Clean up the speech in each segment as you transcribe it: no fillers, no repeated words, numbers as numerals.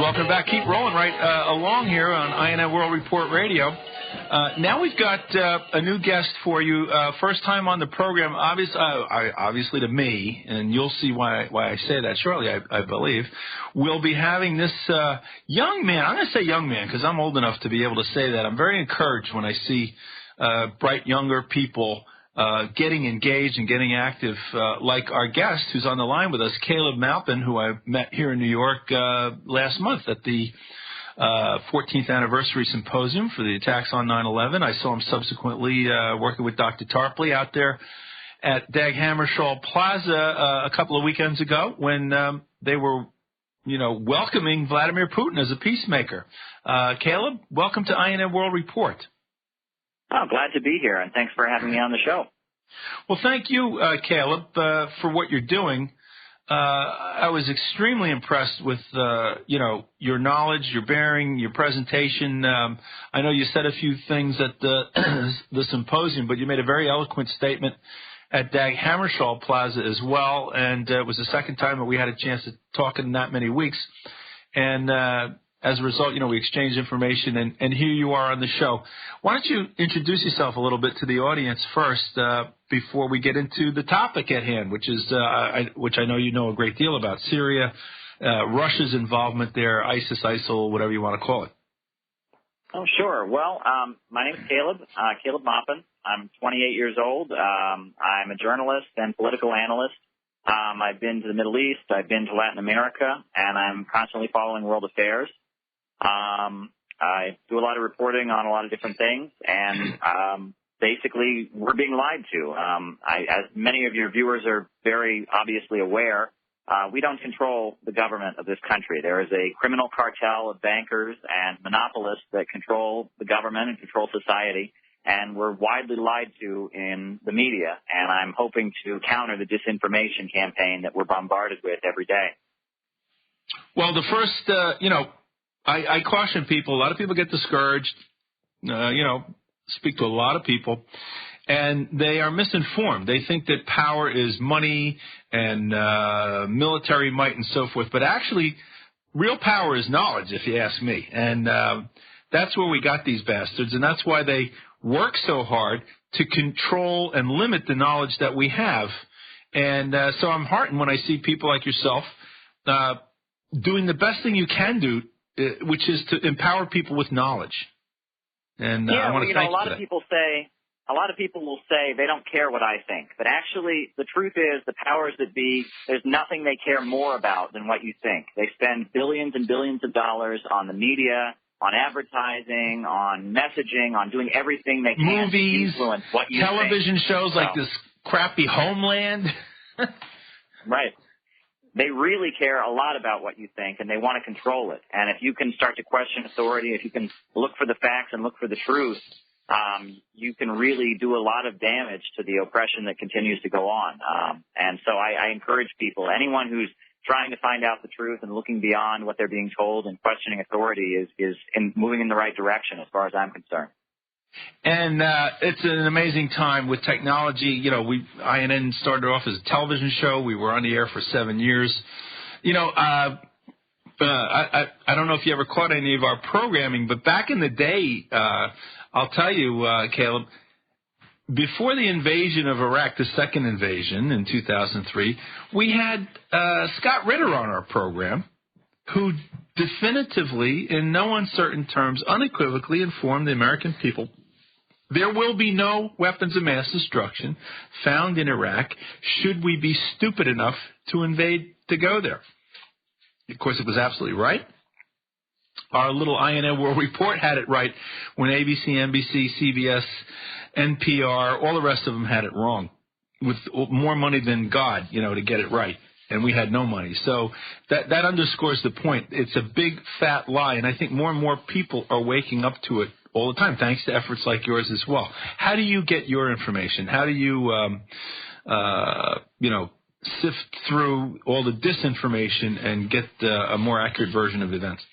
welcome back. Keep rolling right along here on INN World Report Radio. Now we've got a new guest for you. First time on the program, obviously to me, and you'll see why I say that shortly, I believe. We'll be having this young man. I'm going to say young man because I'm old enough to be able to say that. I'm very encouraged when I see bright younger people getting engaged and getting active, like our guest who's on the line with us, Caleb Maupin, who I met here in New York last month at the 14th anniversary symposium for the attacks on 9/11. I saw him subsequently working with Dr. Tarpley out there at Dag Hammarskjöld Plaza a couple of weekends ago when they were, welcoming Vladimir Putin as a peacemaker. Caleb, welcome to INN World Report. Oh, glad to be here, and thanks for having me on the show. Well, thank you, Caleb, for what you're doing. I was extremely impressed with, your knowledge, your bearing, your presentation. I know you said a few things at the symposium, but you made a very eloquent statement at Dag Hammarskjöld Plaza as well, and it was the second time that we had a chance to talk in that many weeks. And as a result, we exchanged information, and here you are on the show. Why don't you introduce yourself a little bit to the audience first before we get into the topic at hand, which is which I know you know a great deal about, Syria, Russia's involvement there, ISIS, ISIL, whatever you want to call it. Oh, sure. Well, my name is Caleb Maupin. I'm 28 years old. I'm a journalist and political analyst. I've been to the Middle East, I've been to Latin America, and I'm constantly following world affairs. I do a lot of reporting on a lot of different things, and basically we're being lied to. As many of your viewers are very obviously aware, we don't control the government of this country. There is a criminal cartel of bankers and monopolists that control the government and control society, and we're widely lied to in the media, and I'm hoping to counter the disinformation campaign that we're bombarded with every day. Well, the first, I caution people. A lot of people get discouraged, speak to a lot of people, and they are misinformed. They think that power is money and military might and so forth, but actually real power is knowledge, if you ask me, and that's where we got these bastards, and that's why they work so hard to control and limit the knowledge that we have. And so I'm heartened when I see people like yourself doing the best thing you can do, which is to empower people with knowledge. And I want to thank you for that. A lot of people will say they don't care what I think. But actually, the truth is the powers that be, there's nothing they care more about than what you think. They spend billions and billions of dollars on the media, on advertising, on messaging, on doing everything they can movies, to influence what you television think. Shows like this crappy Homeland. Right. They really care a lot about what you think, and they want to control it. And if you can start to question authority, if you can look for the facts and look for the truth, you can really do a lot of damage to the oppression that continues to go on. And so I encourage people, anyone who's trying to find out the truth and looking beyond what they're being told and questioning authority is moving in the right direction as far as I'm concerned. And it's an amazing time with technology. INN started off as a television show. We were on the air for 7 years. I don't know if you ever caught any of our programming, but back in the day, I'll tell you, Caleb, before the invasion of Iraq, the second invasion in 2003, we had Scott Ritter on our program, who definitively, in no uncertain terms, unequivocally informed the American people there will be no weapons of mass destruction found in Iraq should we be stupid enough to invade to go there. Of course, it was absolutely right. Our little INN World Report had it right when ABC, NBC, CBS, NPR, all the rest of them had it wrong, with more money than God, to get it right. And we had no money. So that underscores the point. It's a big, fat lie, and I think more and more people are waking up to it all the time, thanks to efforts like yours as well. How do you get your information? How do you, sift through all the disinformation and get a more accurate version of events?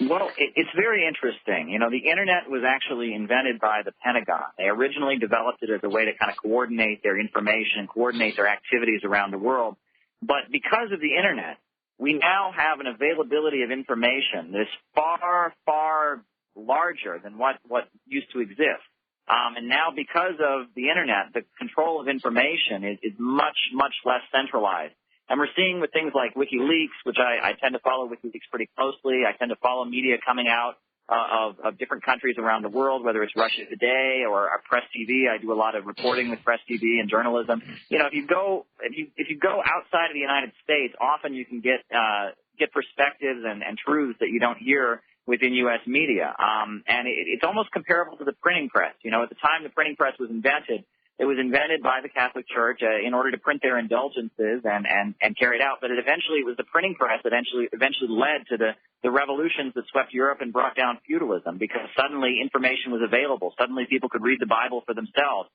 Well, it's very interesting. The Internet was actually invented by the Pentagon. They originally developed it as a way to kind of coordinate their information, coordinate their activities around the world. But because of the Internet, we now have an availability of information that is far, far larger than what used to exist. And now because of the Internet, the control of information is much, much less centralized. And we're seeing with things like WikiLeaks, which I tend to follow WikiLeaks pretty closely. I tend to follow media coming out of different countries around the world, whether it's Russia Today or Press TV. I do a lot of reporting with Press TV and journalism. You know, if you go outside of the United States, often you can get perspectives and truths that you don't hear within U.S. media. And it's almost comparable to the printing press. You know, at the time the printing press was invented, it was invented by the Catholic Church in order to print their indulgences and carry it out. But it was the printing press that eventually led to the revolutions that swept Europe and brought down feudalism, because suddenly information was available. Suddenly people could read the Bible for themselves.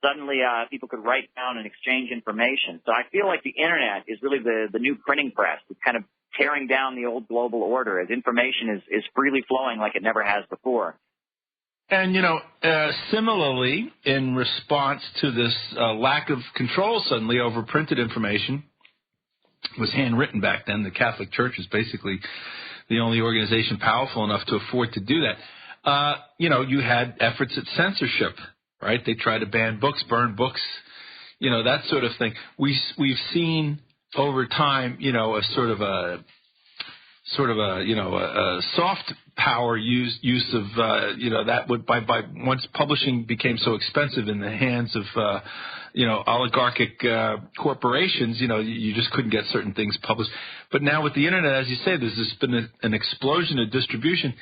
Suddenly people could write down and exchange information. So I feel like the Internet is really the new printing press. It's kind of tearing down the old global order as information is freely flowing like it never has before. And, you know, similarly, in response to this lack of control suddenly over printed information, it was handwritten back then. The Catholic Church was basically the only organization powerful enough to afford to do that. You know, you had efforts at censorship, right? They tried to ban books, burn books, you know, that sort of thing. We've seen over time, you know, a soft power use of, you know, that would by once publishing became so expensive in the hands of, you know, oligarchic corporations, you know, you just couldn't get certain things published. But now with the Internet, as you say, there's been an explosion of distribution.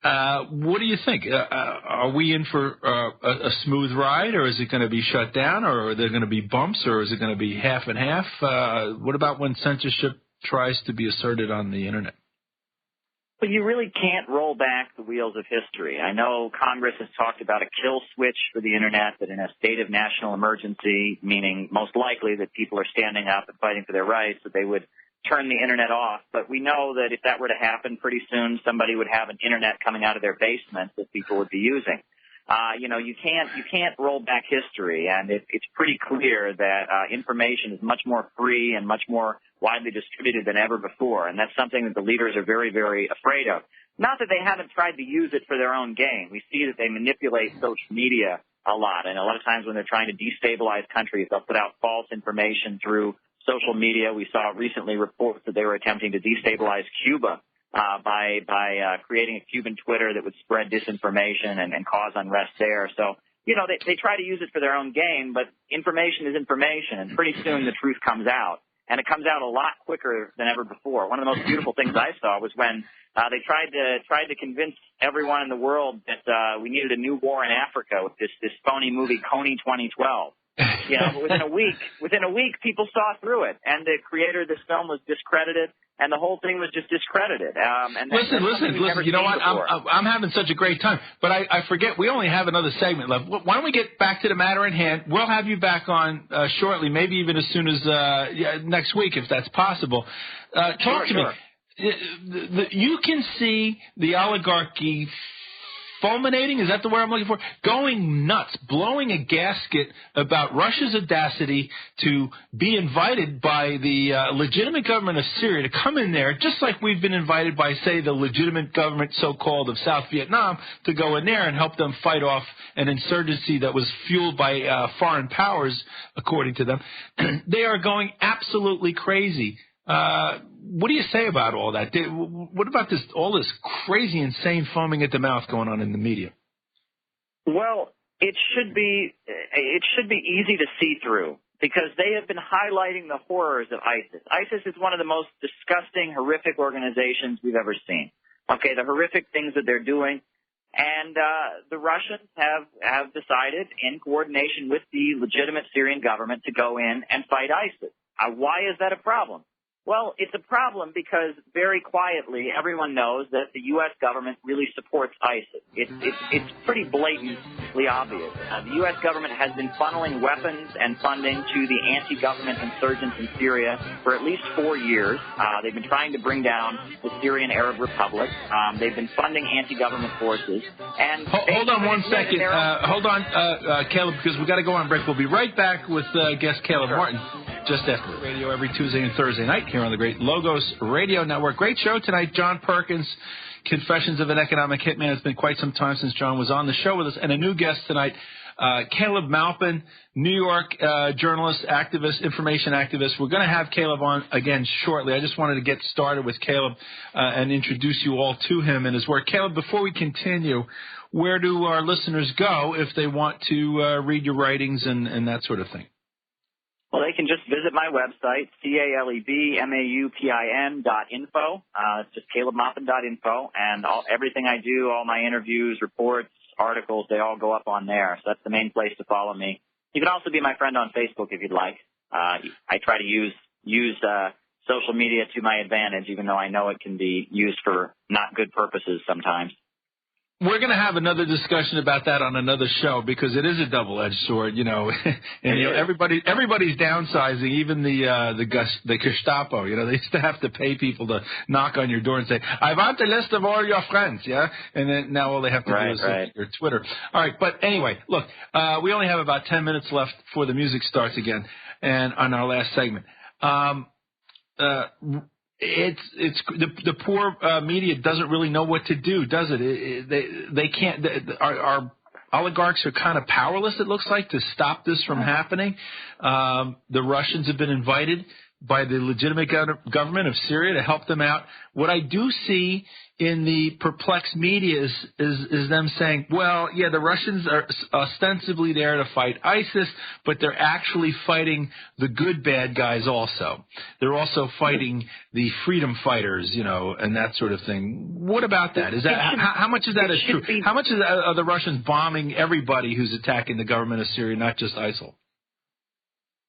What do you think? Are we in for a smooth ride, or is it going to be shut down, or are there going to be bumps, or is it going to be half and half? What about when censorship tries to be asserted on the Internet? But you really can't roll back the wheels of history. I know Congress has talked about a kill switch for the Internet, that in a state of national emergency, meaning most likely that people are standing up and fighting for their rights, that they would turn the Internet off. But we know that if that were to happen, pretty soon somebody would have an Internet coming out of their basement that people would be using. You know, you can't roll back history, and it's pretty clear that information is much more free and much more widely distributed than ever before, and that's something that the leaders are very, very afraid of. Not that they haven't tried to use it for their own gain. We see that they manipulate social media a lot, and a lot of times when they're trying to destabilize countries, they'll put out false information through social media. We saw recently reports that they were attempting to destabilize Cuba by creating a Cuban Twitter that would spread disinformation and cause unrest there. So, you know, they try to use it for their own gain, but information is information, and pretty soon the truth comes out. And it comes out a lot quicker than ever before. One of the most beautiful things I saw was when they tried to convince everyone in the world that we needed a new war in Africa with this phony movie, Coney 2012. You know, but within a week, people saw through it, and the creator of this film was discredited, and the whole thing was just discredited. Listen. You know what? I'm having such a great time, but I forget we only have another segment left. Why don't we get back to the matter at hand? We'll have you back on shortly, maybe even as soon as next week, if that's possible. Talk to me. You can see the oligarchy fulminating, is that the word I'm looking for? Going nuts, blowing a gasket about Russia's audacity to be invited by the legitimate government of Syria to come in there, just like we've been invited by, say, the legitimate government, so-called, of South Vietnam, to go in there and help them fight off an insurgency that was fueled by foreign powers, according to them. They are going absolutely crazy. What do you say about all that? What about all this crazy, insane foaming at the mouth going on in the media? Well, it should be easy to see through, because they have been highlighting the horrors of ISIS. ISIS is one of the most disgusting, horrific organizations we've ever seen. Okay, the horrific things that they're doing. And the Russians have decided, in coordination with the legitimate Syrian government, to go in and fight ISIS. Why is that a problem? Well, it's a problem because very quietly everyone knows that the U.S. government really supports ISIS. It's pretty blatantly obvious. The U.S. government has been funneling weapons and funding to the anti-government insurgents in Syria for at least 4 years. They've been trying to bring down the Syrian Arab Republic. They've been funding anti-government forces. And hold on one second. Hold on, Caleb, because we've got to go on break. We'll be right back with guest Caleb Martin. just after the radio every Tuesday and Thursday night here on the great Logos Radio Network. Great show tonight. John Perkins, Confessions of an Economic Hitman. It's been quite some time since John was on the show with us. And a new guest tonight, Caleb Maupin, New York journalist, activist, information activist. We're going to have Caleb on again shortly. I just wanted to get started with Caleb and introduce you all to him and his work. Caleb, before we continue, where do our listeners go if they want to read your writings and that sort of thing? Well, they can just visit my website, CalebMaupin.info. It's just CalebMaupin.info, and everything I do, all my interviews, reports, articles, they all go up on there. So that's the main place to follow me. You can also be my friend on Facebook if you'd like. I try to use social media to my advantage, even though I know it can be used for not good purposes sometimes. We're going to have another discussion about that on another show because it is a double-edged sword, you know. And you know, everybody's downsizing, even the Gestapo. You know, they used to have to pay people to knock on your door and say, "I want a list of all your friends," yeah. And then now all they have to do is your Twitter. All right, but anyway, look, we only have about 10 minutes left before the music starts again, and on our last segment. It's the poor media doesn't really know what to do, does it? They can't. Our oligarchs are kind of powerless, it looks like, to stop this from happening. The Russians have been invited by the legitimate government of Syria to help them out. What I do see in the perplexed media is them saying, well, yeah, the Russians are ostensibly there to fight ISIS, but they're actually fighting the good bad guys also. They're also fighting the freedom fighters, you know, and that sort of thing. What about that? Is that how much of that is true? How much are the Russians bombing everybody who's attacking the government of Syria, not just ISIL?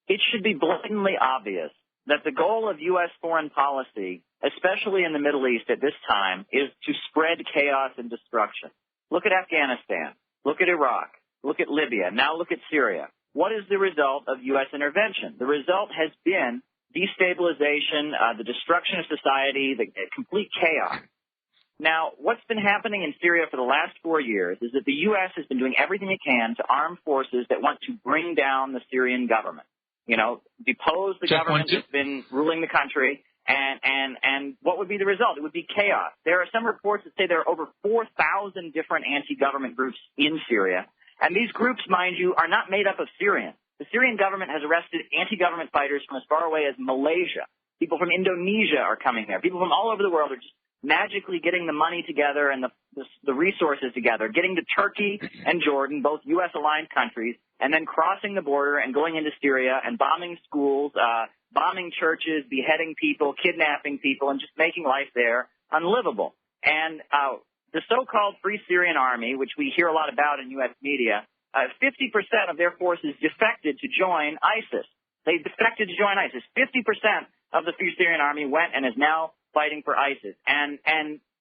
It should be blatantly obvious that the goal of U.S. foreign policy, especially in the Middle East at this time, is to spread chaos and destruction. Look at Afghanistan. Look at Iraq. Look at Libya. Now look at Syria. What is the result of U.S. intervention? The result has been destabilization, the destruction of society, the complete chaos. Now, what's been happening in Syria for the last 4 years is that the U.S. has been doing everything it can to arm forces that want to bring down the Syrian government. You know, depose the government that's been ruling the country, and what would be the result? It would be chaos. There are some reports that say there are over 4,000 different anti-government groups in Syria, and these groups, mind you, are not made up of Syrians. The Syrian government has arrested anti-government fighters from as far away as Malaysia. People from Indonesia are coming there. People from all over the world are just magically getting the money together and the resources together, getting to Turkey and Jordan, both U.S.-aligned countries, and then crossing the border and going into Syria and bombing schools, bombing churches, beheading people, kidnapping people, and just making life there unlivable. And the so-called Free Syrian Army, which we hear a lot about in U.S. media, 50% of their forces defected to join ISIS. They defected to join ISIS. 50% of the Free Syrian Army went and is now fighting for ISIS. And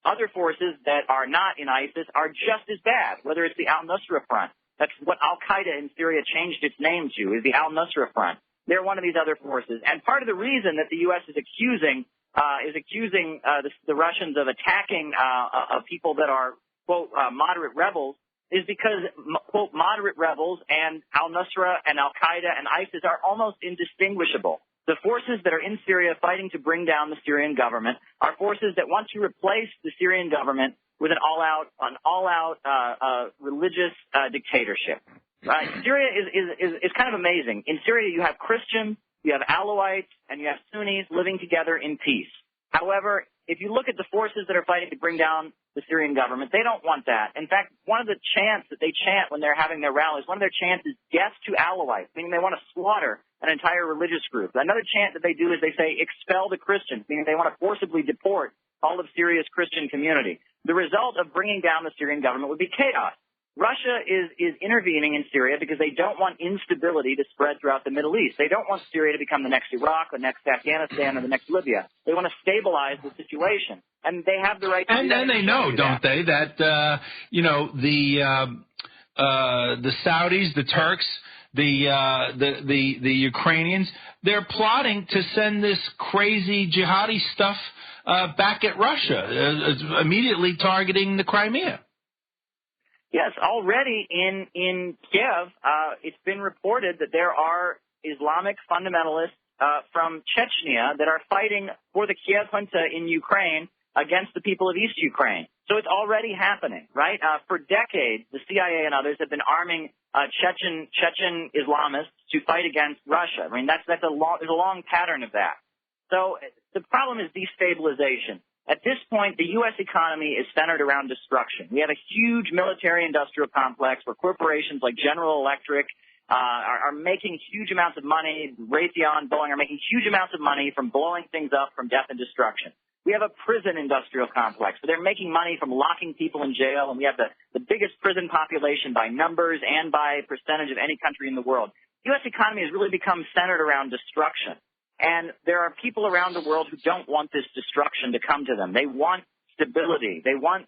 other forces that are not in ISIS are just as bad, whether it's the al-Nusra Front. That's what al-Qaeda in Syria changed its name to, is the al-Nusra Front. They're one of these other forces. And part of the reason that the U.S. is accusing the Russians of attacking people that are, quote, moderate rebels is because, quote, moderate rebels and al-Nusra and al-Qaeda and ISIS are almost indistinguishable. The forces that are in Syria fighting to bring down the Syrian government are forces that want to replace the Syrian government with an all-out religious dictatorship. Right? Syria is kind of amazing. In Syria, you have Christians, you have Alawites, and you have Sunnis living together in peace. However, if you look at the forces that are fighting to bring down the Syrian government, they don't want that. In fact, one of the chants that they chant when they're having their rallies, one of their chants is death to Alawites, meaning they want to slaughter an entire religious group. Another chant that they do is they say expel the Christians, meaning they want to forcibly deport all of Syria's Christian community. The result of bringing down the Syrian government would be chaos. Russia is intervening in Syria because they don't want instability to spread throughout the Middle East. They don't want Syria to become the next Iraq, the next Afghanistan, or the next Libya. They want to stabilize the situation, and they have the right to do that. And they know, don't they, that the Saudis, the Turks, the Ukrainians, they're plotting to send this crazy jihadi stuff back at Russia, immediately targeting the Crimea. Yes, already in Kiev, it's been reported that there are Islamic fundamentalists from Chechnya that are fighting for the Kiev junta in Ukraine against the people of East Ukraine. So it's already happening, right? For decades, the CIA and others have been arming Chechen Islamists to fight against Russia. I mean, there's a long pattern of that. So the problem is destabilization. At this point, the U.S. economy is centered around destruction. We have a huge military-industrial complex where corporations like General Electric are making huge amounts of money. Raytheon, Boeing are making huge amounts of money from blowing things up from death and destruction. We have a prison industrial complex. So they're making money from locking people in jail, and we have the biggest prison population by numbers and by percentage of any country in the world. The U.S. economy has really become centered around destruction. And there are people around the world who don't want this destruction to come to them. They want stability. They want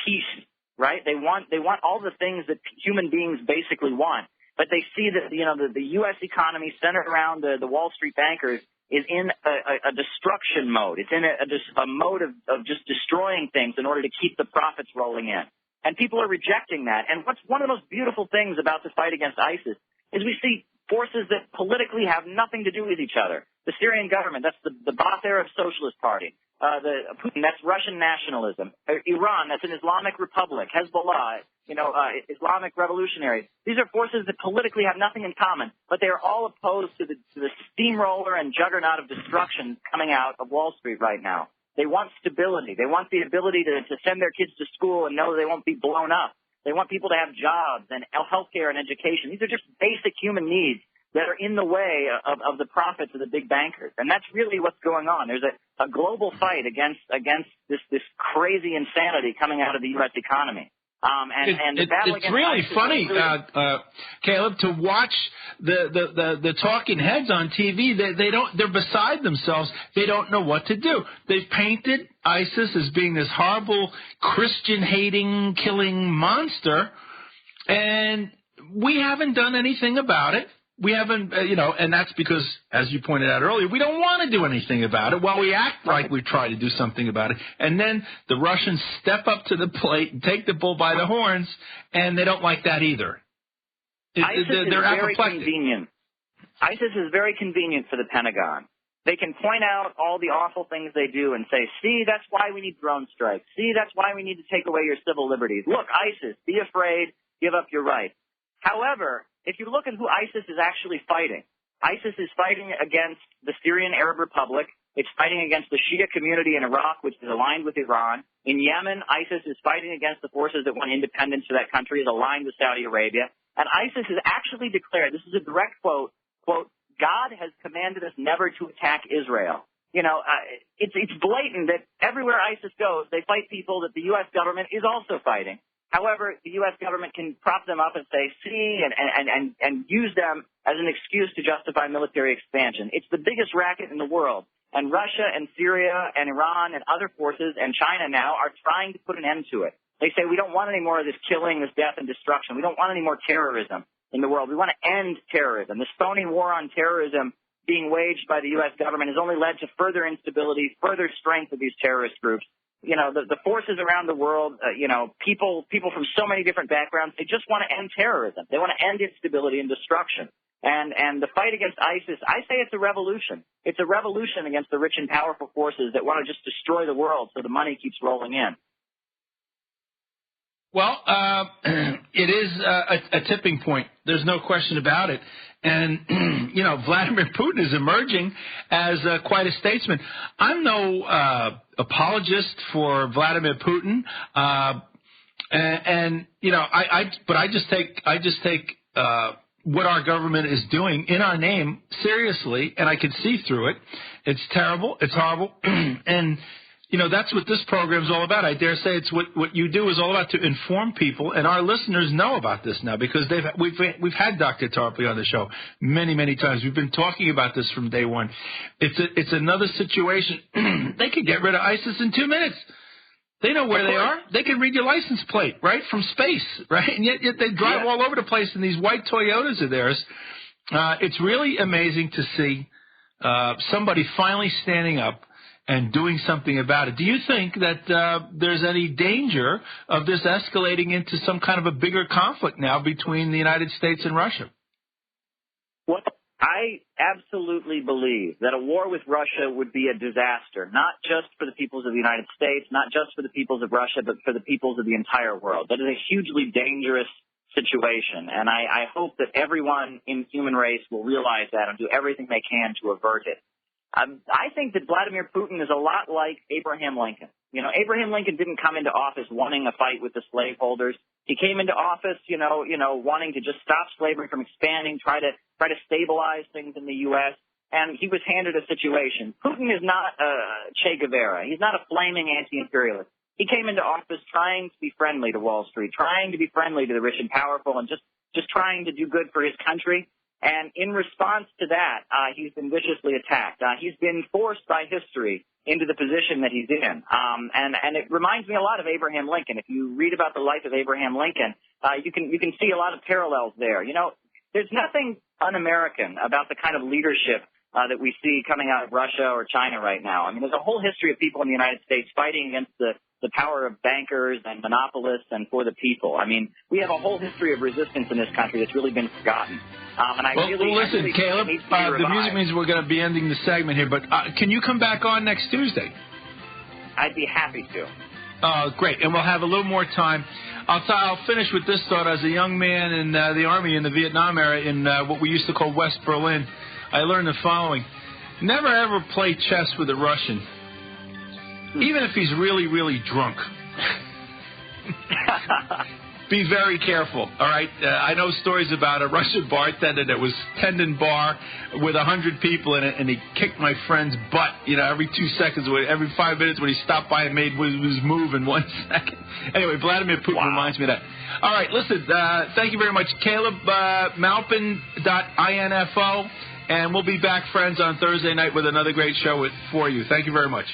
peace, right? They want all the things that human beings basically want. But they see that, the U.S. economy centered around the Wall Street bankers is in a destruction mode. It's in a mode of just destroying things in order to keep the profits rolling in. And people are rejecting that. And what's one of the most beautiful things about the fight against ISIS is we see forces that politically have nothing to do with each other. The Syrian government, that's the Ba'ath Arab Socialist Party. Putin, that's Russian nationalism. Iran, that's an Islamic Republic. Hezbollah, Islamic revolutionaries. These are forces that politically have nothing in common, but they are all opposed to the steamroller and juggernaut of destruction coming out of Wall Street right now. They want stability. They want the ability to send their kids to school and know they won't be blown up. They want people to have jobs and health care and education. These are just basic human needs that are in the way of the profits of the big bankers. And that's really what's going on. There's a global fight against this crazy insanity coming out of the U.S. economy. The battle it's really ISIS funny, Caleb, to watch the talking heads on TV. They're beside themselves. They don't know what to do. They've painted ISIS as being this horrible Christian-hating, killing monster, and we haven't done anything about it. We haven't, and that's because, as you pointed out earlier, we don't want to do anything about it while we act like we try to do something about it. And then the Russians step up to the plate and take the bull by the horns, and they don't like that either. They're very convenient. ISIS is very convenient for the Pentagon. They can point out all the awful things they do and say, see, that's why we need drone strikes. See, that's why we need to take away your civil liberties. Look, ISIS, be afraid, give up your rights. However, if you look at who ISIS is actually fighting, ISIS is fighting against the Syrian Arab Republic. It's fighting against the Shia community in Iraq, which is aligned with Iran. In Yemen, ISIS is fighting against the forces that want independence for that country, is aligned with Saudi Arabia. And ISIS has actually declared, this is a direct quote, God has commanded us never to attack Israel. It's blatant that everywhere ISIS goes, they fight people that the U.S. government is also fighting. However, the U.S. government can prop them up and say, see, and use them as an excuse to justify military expansion. It's the biggest racket in the world. And Russia and Syria and Iran and other forces and China now are trying to put an end to it. They say we don't want any more of this killing, this death and destruction. We don't want any more terrorism in the world. We want to end terrorism. This phony war on terrorism being waged by the U.S. government has only led to further instability, further strength of these terrorist groups. The forces around the world, people from so many different backgrounds, they just want to end terrorism. They want to end instability and destruction. And the fight against ISIS, I say it's a revolution. It's a revolution against the rich and powerful forces that want to just destroy the world so the money keeps rolling in. Well, it is a tipping point. There's no question about it. And, Vladimir Putin is emerging as quite a statesman. I'm no apologist for Vladimir Putin. But I just take what our government is doing in our name seriously, and I can see through it. It's terrible. It's horrible. And that's what this program is all about. I dare say it's what you do is all about, to inform people, and our listeners know about this now because we've had Dr. Tarpley on the show many, many times. We've been talking about this from day one. It's another situation. They could get rid of ISIS in 2 minutes. They know where they are. They can read your license plate, right, from space, right? And yet they drive all over the place in these white Toyotas of theirs. It's really amazing to see somebody finally standing up and doing something about it. Do you think that there's any danger of this escalating into some kind of a bigger conflict now between the United States and Russia? Well, I absolutely believe that a war with Russia would be a disaster, not just for the peoples of the United States, not just for the peoples of Russia, but for the peoples of the entire world. That is a hugely dangerous situation, and I hope that everyone in the human race will realize that and do everything they can to avert it. I think that Vladimir Putin is a lot like Abraham Lincoln. You know, Abraham Lincoln didn't come into office wanting a fight with the slaveholders. He came into office, wanting to just stop slavery from expanding, try to stabilize things in the U.S., and he was handed a situation. Putin is not Che Guevara. He's not a flaming anti-imperialist. He came into office trying to be friendly to Wall Street, trying to be friendly to the rich and powerful, and just trying to do good for his country. And in response to that, he's been viciously attacked. He's been forced by history into the position that he's in. And it reminds me a lot of Abraham Lincoln. If you read about the life of Abraham Lincoln, you can see a lot of parallels there. You know, there's nothing un-American about the kind of leadership that we see coming out of Russia or China right now. I mean, there's a whole history of people in the United States fighting against the power of bankers and monopolists and for the people. I mean, we have a whole history of resistance in this country that's really been forgotten. Listen, Caleb, the music means we're going to be ending the segment here, but can you come back on next Tuesday? I'd be happy to. Great, and we'll have a little more time. I'll finish with this thought. As a young man in the Army in the Vietnam era in what we used to call West Berlin, I learned the following. Never ever play chess with a Russian, even if he's really, really drunk. Be very careful, all right? I know stories about a Russian bartender that was tending bar with 100 people in it, and he kicked my friend's butt, every 2 seconds, every 5 minutes when he stopped by and made his move in 1 second. Anyway, Vladimir Putin reminds me of that. All right, listen, thank you very much, Caleb, Maupin.info, and we'll be back, friends, on Thursday night with another great show for you. Thank you very much.